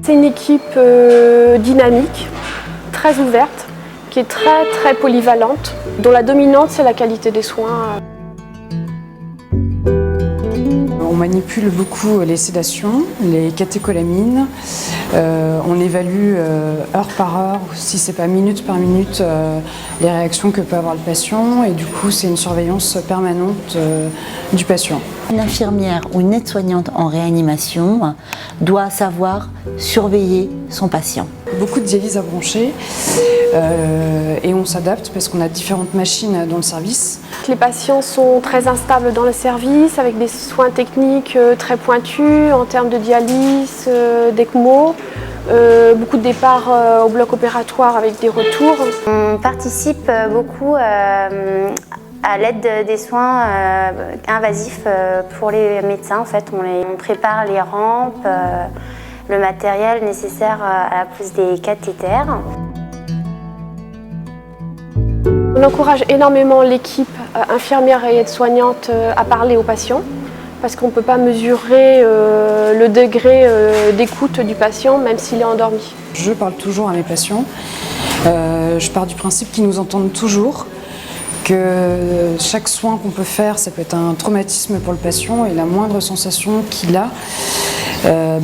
C'est une équipe dynamique, très ouverte, qui est très polyvalente, dont la dominante c'est la qualité des soins. On manipule beaucoup les sédations, les catécholamines. On évalue heure par heure, si c'est pas minute par minute, les réactions que peut avoir le patient. Et du coup, c'est une surveillance permanente du patient. Une infirmière ou une aide-soignante en réanimation doit savoir surveiller son patient. Beaucoup de dialyse à broncher et on s'adapte parce qu'on a différentes machines dans le service. Les patients sont très instables dans le service avec des soins techniques très pointus en termes de dialyse, d'ECMO. Beaucoup de départs au bloc opératoire avec des retours. On participe beaucoup à l'aide des soins invasifs pour les médecins. En fait, on prépare les rampes, le matériel nécessaire à la pose des cathéters. On encourage énormément l'équipe infirmière et aide-soignante à parler aux patients parce qu'on ne peut pas mesurer le degré d'écoute du patient même s'il est endormi. Je parle toujours à mes patients. Je pars du principe qu'ils nous entendent toujours, que chaque soin qu'on peut faire, ça peut être un traumatisme pour le patient et la moindre sensation qu'il a,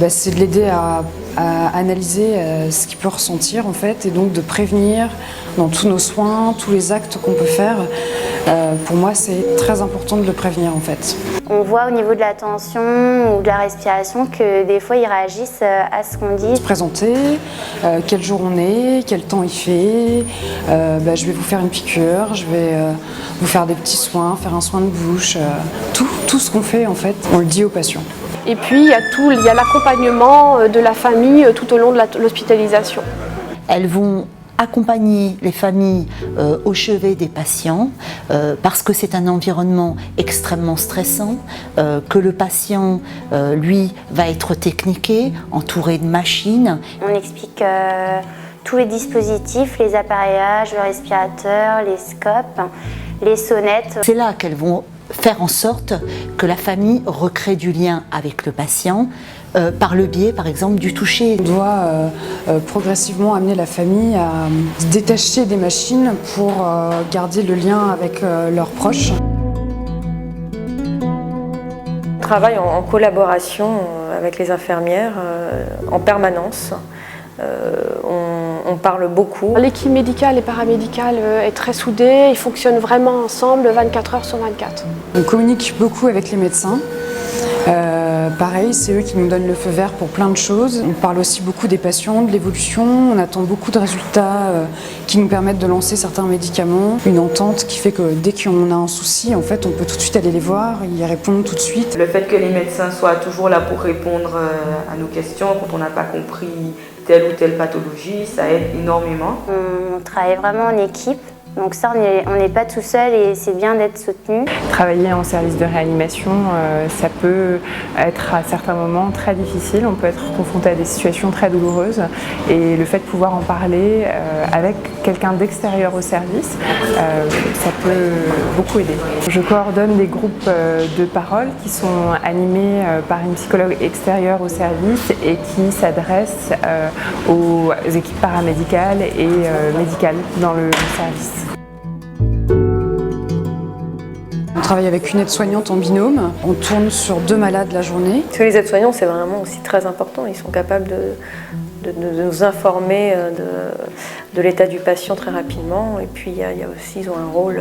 c'est de l'aider à analyser ce qu'il peut ressentir en fait et donc de prévenir dans tous nos soins, tous les actes qu'on peut faire. Pour moi, c'est très important de le prévenir en fait. On voit au niveau de la tension ou de la respiration que des fois ils réagissent à ce qu'on dit. Se présenter, quel jour on est, quel temps il fait, je vais vous faire une piqûre, je vais vous faire des petits soins, faire un soin de bouche, tout ce qu'on fait en fait, on le dit aux patients. Et puis il y a l'accompagnement de la famille tout au long de l'hospitalisation. Elles vont accompagner les familles au chevet des patients parce que c'est un environnement extrêmement stressant, que le patient, lui, va être techniqué, entouré de machines. On explique tous les dispositifs, les appareillages, le respirateur, les scopes, les sonnettes. C'est là qu'elles vont faire en sorte que la famille recrée du lien avec le patient par le biais, par exemple, du toucher. On doit progressivement amener la famille à se détacher des machines pour garder le lien avec leurs proches. On travaille en collaboration avec les infirmières en permanence. On parle beaucoup. L'équipe médicale et paramédicale est très soudée, ils fonctionnent vraiment ensemble 24 heures sur 24. On communique beaucoup avec les médecins. Pareil, c'est eux qui nous donnent le feu vert pour plein de choses. On parle aussi beaucoup des patients, de l'évolution. On attend beaucoup de résultats qui nous permettent de lancer certains médicaments. Une entente qui fait que dès qu'on a un souci, en fait, on peut tout de suite aller les voir, ils répondent tout de suite. Le fait que les médecins soient toujours là pour répondre à nos questions quand on n'a pas compris telle ou telle pathologie, ça aide énormément. On travaille vraiment en équipe. Donc ça, on n'est pas tout seul et c'est bien d'être soutenu. Travailler en service de réanimation, ça peut être à certains moments très difficile. On peut être confronté à des situations très douloureuses et le fait de pouvoir en parler avec quelqu'un d'extérieur au service, ça peut beaucoup aider. Je coordonne des groupes de parole qui sont animés par une psychologue extérieure au service et qui s'adressent aux équipes paramédicales et médicales dans le service. On travaille avec une aide-soignante en binôme, on tourne sur 2 malades la journée. Parce que les aides-soignants, c'est vraiment aussi très important. Ils sont capables de nous informer de l'état du patient très rapidement. Et puis, il y a aussi, ils ont un rôle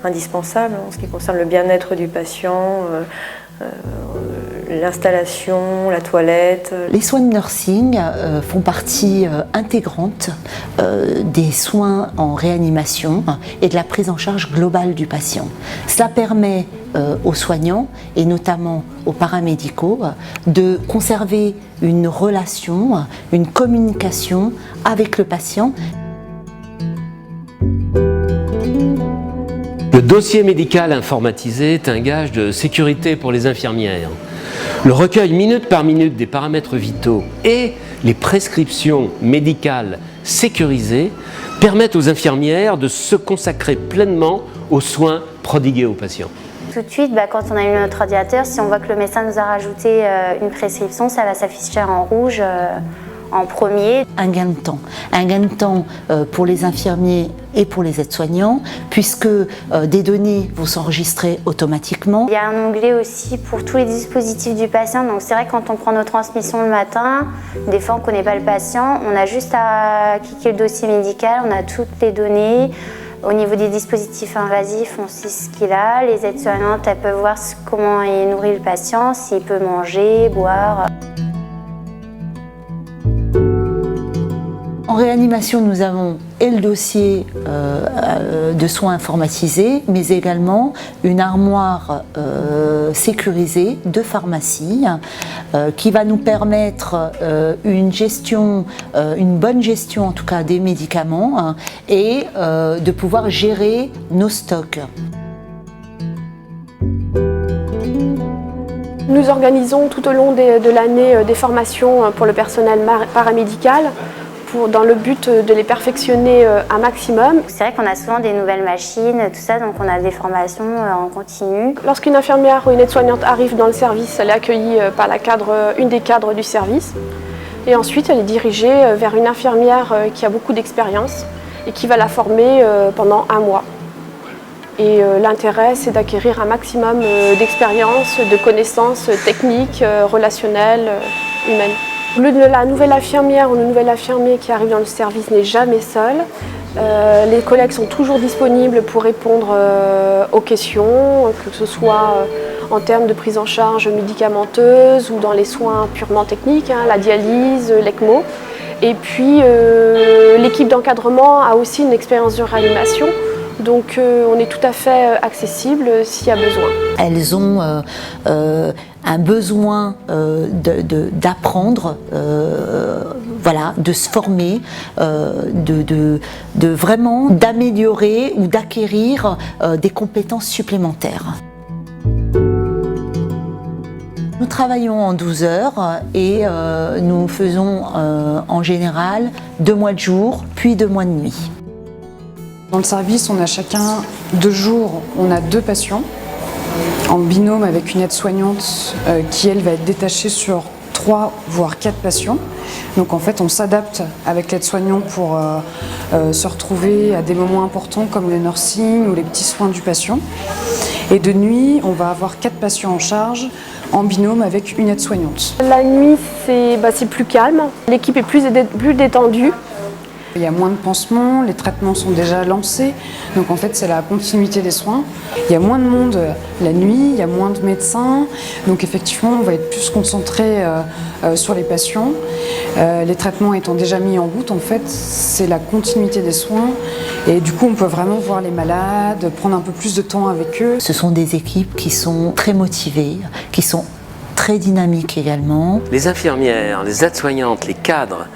indispensable en ce qui concerne le bien-être du patient, l'installation, la toilette. Les soins de nursing font partie intégrante des soins en réanimation et de la prise en charge globale du patient. Cela permet aux soignants et notamment aux paramédicaux de conserver une relation, une communication avec le patient. Le dossier médical informatisé est un gage de sécurité pour les infirmières. Le recueil minute par minute des paramètres vitaux et les prescriptions médicales sécurisées permettent aux infirmières de se consacrer pleinement aux soins prodigués aux patients. Tout de suite, quand on allume notre ordinateur, si on voit que le médecin nous a rajouté une prescription, ça va s'afficher en rouge en premier. Un gain de temps pour les infirmiers et pour les aides-soignants, puisque des données vont s'enregistrer automatiquement. Il y a un onglet aussi pour tous les dispositifs du patient, donc c'est vrai que quand on prend nos transmissions le matin, des fois on ne connaît pas le patient, on a juste à cliquer le dossier médical, on a toutes les données. Au niveau des dispositifs invasifs, on sait ce qu'il a. Les aides-soignantes, elles peuvent voir comment est nourri le patient, s'il peut manger, boire. En réanimation, nous avons et le dossier de soins informatisés, mais également une armoire sécurisée de pharmacie qui va nous permettre une bonne gestion en tout cas des médicaments et de pouvoir gérer nos stocks. Nous organisons tout au long de l'année des formations pour le personnel paramédical, dans le but de les perfectionner un maximum. C'est vrai qu'on a souvent des nouvelles machines, tout ça, donc on a des formations en continu. Lorsqu'une infirmière ou une aide-soignante arrive dans le service, elle est accueillie par une des cadres du service. Et ensuite, elle est dirigée vers une infirmière qui a beaucoup d'expérience et qui va la former pendant 1 mois. Et l'intérêt, c'est d'acquérir un maximum d'expérience, de connaissances techniques, relationnelles, humaines. La nouvelle infirmière ou le nouvel infirmier qui arrive dans le service n'est jamais seul. Les collègues sont toujours disponibles pour répondre aux questions, que ce soit en termes de prise en charge médicamenteuse ou dans les soins purement techniques, la dialyse, l'ECMO. Et puis l'équipe d'encadrement a aussi une expérience de réanimation. Donc on est tout à fait accessible s'il y a besoin. Elles ont un besoin d'apprendre, de se former, vraiment d'améliorer ou d'acquérir des compétences supplémentaires. Nous travaillons en 12 heures et nous faisons en général 2 mois de jour, puis 2 mois de nuit. Dans le service, on a chacun 2 jours, on a 2 patients en binôme avec une aide-soignante qui, elle, va être détachée sur 3 voire 4 patients. Donc en fait, on s'adapte avec l'aide-soignant pour se retrouver à des moments importants comme le nursing ou les petits soins du patient. Et de nuit, on va avoir 4 patients en charge en binôme avec une aide-soignante. La nuit, c'est plus calme, l'équipe est plus détendue. Il y a moins de pansements, les traitements sont déjà lancés, donc en fait c'est la continuité des soins. Il y a moins de monde la nuit, il y a moins de médecins, donc effectivement on va être plus concentré sur les patients. Les traitements étant déjà mis en route, en fait c'est la continuité des soins et du coup on peut vraiment voir les malades, prendre un peu plus de temps avec eux. Ce sont des équipes qui sont très motivées, qui sont très dynamiques également. Les infirmières, les aides-soignantes, les cadres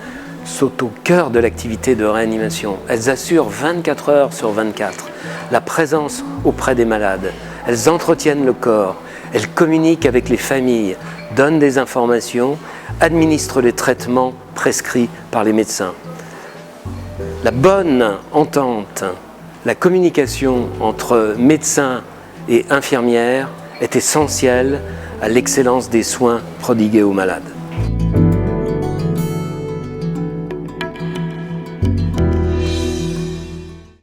sont au cœur de l'activité de réanimation. Elles assurent 24 heures sur 24 la présence auprès des malades. Elles entretiennent le corps, elles communiquent avec les familles, donnent des informations, administrent les traitements prescrits par les médecins. La bonne entente, la communication entre médecins et infirmières est essentielle à l'excellence des soins prodigués aux malades.